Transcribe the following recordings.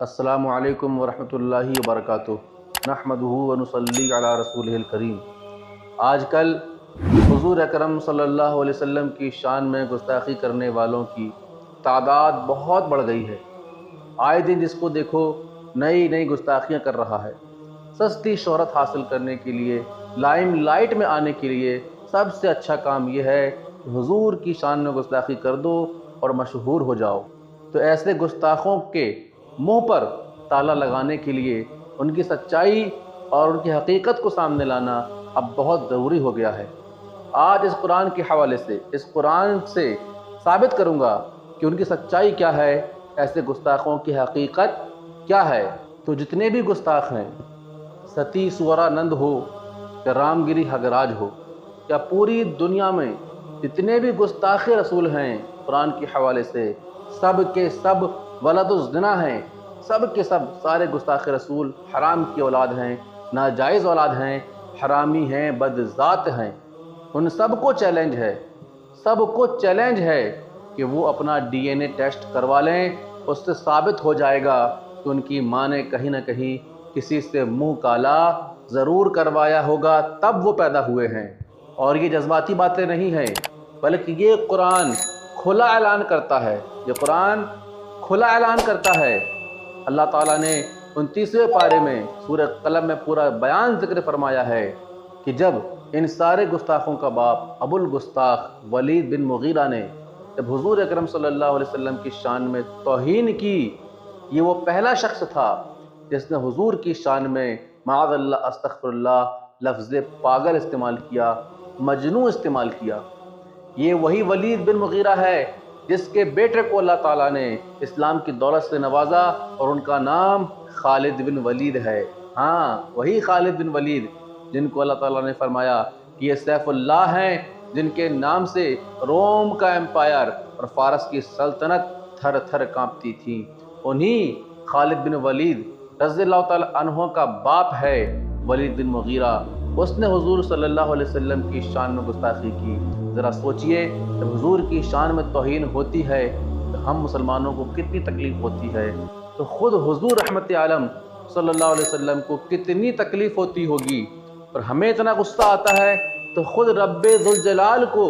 अस्सलामु अलैकुम वरहमतुल्लाहि वबरकातुहू नहमदुहू व नुसल्ली अला रसूलिहिल करीम। आजकल हुज़ूर अकरम सल्लल्लाहु अलैहि वसल्लम की शान में गुस्ताखी करने वालों की तादाद बहुत बढ़ गई है। आए दिन जिसको देखो नई नई गुस्ताखियाँ कर रहा है। सस्ती शोहरत हासिल करने के लिए, लाइमलाइट में आने के लिए सबसे अच्छा काम यह है कि हुज़ूर की शान में गुस्ताखी कर दो और मशहूर हो जाओ। तो ऐसे गुस्ताखों के मुंह पर ताला लगाने के लिए उनकी सच्चाई और उनकी हकीकत को सामने लाना अब बहुत ज़रूरी हो गया है। आज इस कुरान के हवाले से, इस कुरान से साबित करूँगा कि उनकी सच्चाई क्या है, ऐसे गुस्ताखों की हकीकत क्या है। तो जितने भी गुस्ताख हैं, सती सुवरानंद हो या रामगिरी हगराज हो या पूरी दुनिया में जितने भी गुस्ताख रसूल हैं कुरान के हवाले से, सब के सब वलदुज़्ज़िना हैं। सब के सब सारे गुस्ताख रसूल हराम की औलाद हैं, नाजायज़ औलाद हैं, हरामी हैं, बदज़ात हैं। उन सबको चैलेंज है, सबको चैलेंज है कि वो अपना DNA टेस्ट करवा लें। उससे साबित हो जाएगा कि उनकी माँ ने कहीं ना कहीं किसी से मुंह काला ज़रूर करवाया होगा, तब वो पैदा हुए हैं। और ये जज्बाती बातें नहीं हैं, बल्कि ये कुरान खुला ऐलान करता है। ये कुरान खुला ऐलान करता है। अल्लाह ताला ने 29वें पारे में सूरह कलम में पूरा बयान ज़िक्र फरमाया है कि जब इन सारे गुस्ताखों का बाप अबुल गुस्ताख वलीद बिन मुगीरा ने जब हुज़ूर अकरम सल्लल्लाहु अलैहि वसल्लम की शान में तौहीन की, ये वो पहला शख्स था जिसने हुज़ूर की शान में माअज़ल्लाह अस्तग़फिरुल्लाह लफ्ज़ पागल इस्तेमाल किया, मजनू इस्तेमाल किया। ये वही वलीद बिन मुगीरा है जिसके बेटे को अल्लाह ताला ने इस्लाम की दौलत से नवाजा और उनका नाम खालिद बिन वलीद है। हाँ, वही खालिद बिन वलीद जिनको अल्लाह ताला ने फरमाया कि ये सैफुल्लाह हैं, जिनके नाम से रोम का एम्पायर और फारस की सल्तनत थर थर कांपती थी। उन्हीं खालिद बिन वलीद रज़ियल्लाहु ताला अन्हु का बाप है वलीद बिन मुगीरा। उसने हुज़ूर सल्लल्लाहु अलैहि वसल्लम की शान में गुस्ताखी की। ज़रा सोचिए, जब हुज़ूर की शान में तौहीन होती है तो हम मुसलमानों को कितनी तकलीफ़ होती है। तो ख़ुद हुज़ूर रहमत आलम सल्लल्लाहु अलैहि वसल्लम को कितनी तकलीफ़ होती होगी, और हमें इतना गुस्सा आता है तो ख़ुद रब्बे ज़ुल जलाल को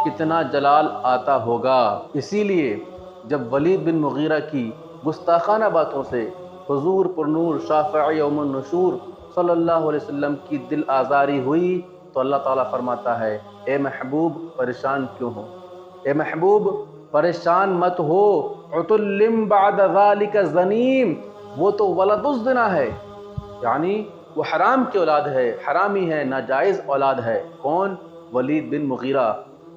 कितना जलाल आता होगा। इसीलिए जब वलीद बिन मुगीरा की गुस्ताखाना बातों से हुज़ूर पुरनूर शाफ़िई यौमुन नुशूर सल्लल्लाहु अलैहि वसल्लम की दिल आज़ारी हुई तो अल्लाह ताला फरमाता है, ए महबूब परेशान क्यों हो, ए महबूब परेशान मत हो। उतुल्लिम बाद ज़ालिका ज़नीम, वो तो वलदुज़्ज़िना है, यानी वो हराम की औलाद है, हरामी है, नाजायज़ औलाद है। कौन? वलीद बिन मुगीरा।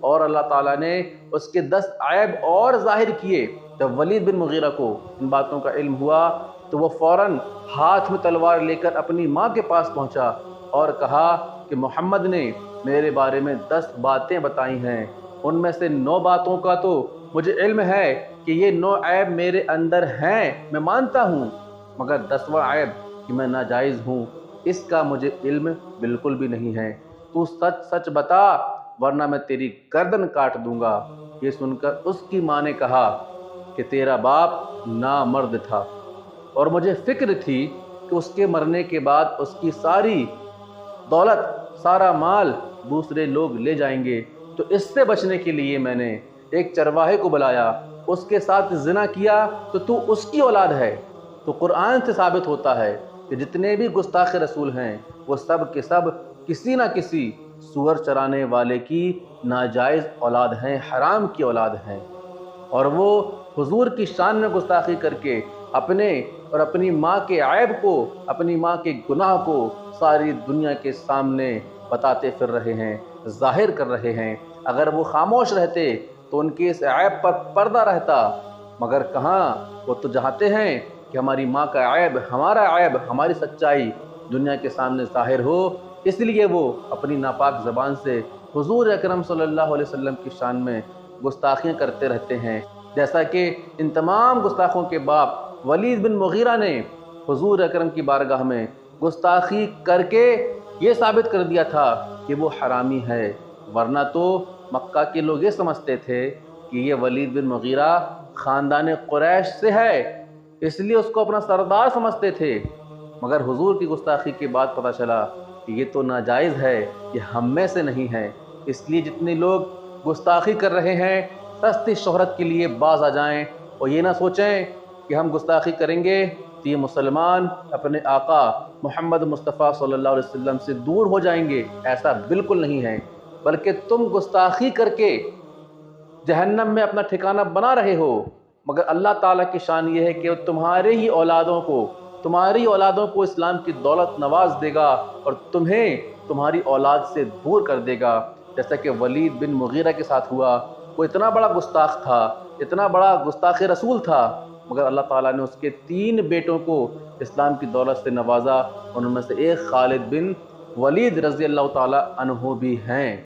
और अल्लाह ताला ने उसके 10 ऐब और ज़ाहिर किए। जब वलीद बिन मुगीरा को इन बातों का इल्म हुआ तो वो फ़ौरन हाथ में तलवार लेकर अपनी माँ के पास पहुँचा और कहा कि मोहम्मद ने मेरे बारे में 10 बातें बताई हैं, उनमें से 9 बातों का तो मुझे इल्म है कि ये 9 ऐब मेरे अंदर हैं, मैं मानता हूँ, मगर 10वां ऐब कि मैं नाजायज़ हूँ, इसका मुझे इल्म बिल्कुल भी नहीं है। तू सच सच बता वरना मैं तेरी गर्दन काट दूंगा। ये सुनकर उसकी माँ ने कहा कि तेरा बाप नामर्द था और मुझे फ़िक्र थी कि उसके मरने के बाद उसकी सारी दौलत, सारा माल दूसरे लोग ले जाएंगे, तो इससे बचने के लिए मैंने एक चरवाहे को बुलाया, उसके साथ ज़िना किया, तो तू उसकी औलाद है। तो कुरान से साबित होता है कि जितने भी गुस्ताख रसूल हैं वो सब के सब किसी न किसी सूअर चराने वाले की नाजायज़ औलाद हैं, हराम की औलाद हैं। और वो हुजूर की शान में गुस्ताखी करके अपने और अपनी माँ के ऐब को, अपनी माँ के गुनाह को सारी दुनिया के सामने बताते फिर रहे हैं, ज़ाहिर कर रहे हैं। अगर वो खामोश रहते तो उनके इस ऐब पर पर्दा रहता, मगर कहाँ, वो तो चाहते हैं कि हमारी माँ का ऐब, हमारा ऐब, हमारी सच्चाई दुनिया के सामने ज़ाहिर हो। इसलिए वो अपनी नापाक ज़बान से हुजूर अकरम सल्लल्लाहु अलैहि वसल्लम की शान में गुस्ताखियाँ करते रहते हैं। जैसा कि इन तमाम गुस्ताखों के बाप वलीद बिन मुगीरा ने हुजूर अकरम की बारगाह में गुस्ताखी करके ये साबित कर दिया था कि वो हरामी है। वरना तो मक्का के लोग ये समझते थे कि ये वलीद बिन मुगीरा ख़ानदान कुरैश से है, اس لیے اس کو اپنا سردار سمجھتے تھے، مگر حضور کی گستاخی کے بعد پتہ چلا کہ یہ تو ناجائز ہے، یہ ہم میں سے نہیں ہے۔ اس لیے جتنے لوگ گستاخی کر رہے ہیں سستی شہرت کے لیے باز آ جائیں اور یہ نہ سوچیں کہ ہم گستاخی کریں گے تو یہ مسلمان اپنے آقا محمد مصطفیٰ صلی اللہ علیہ وسلم سے دور ہو جائیں گے۔ ایسا بالکل نہیں ہے، بلکہ تم گستاخی کر کے جہنم میں اپنا ٹھکانہ بنا رہے ہو، مگر اللہ تعالیٰ کی شان یہ ہے کہ وہ تمہاری اولادوں کو اسلام کی دولت نواز دے گا اور تمہیں تمہاری اولاد سے دور کر دے گا، جیسا کہ ولید بن مغیرہ کے ساتھ ہوا۔ وہ اتنا بڑا گستاخ تھا، اتنا بڑا گستاخ رسول تھا، مگر اللہ تعالیٰ نے اس کے 3 بیٹوں کو اسلام کی دولت سے نوازا، ان میں سے ایک خالد بن ولید رضی اللہ تعالیٰ عنہ بھی ہیں۔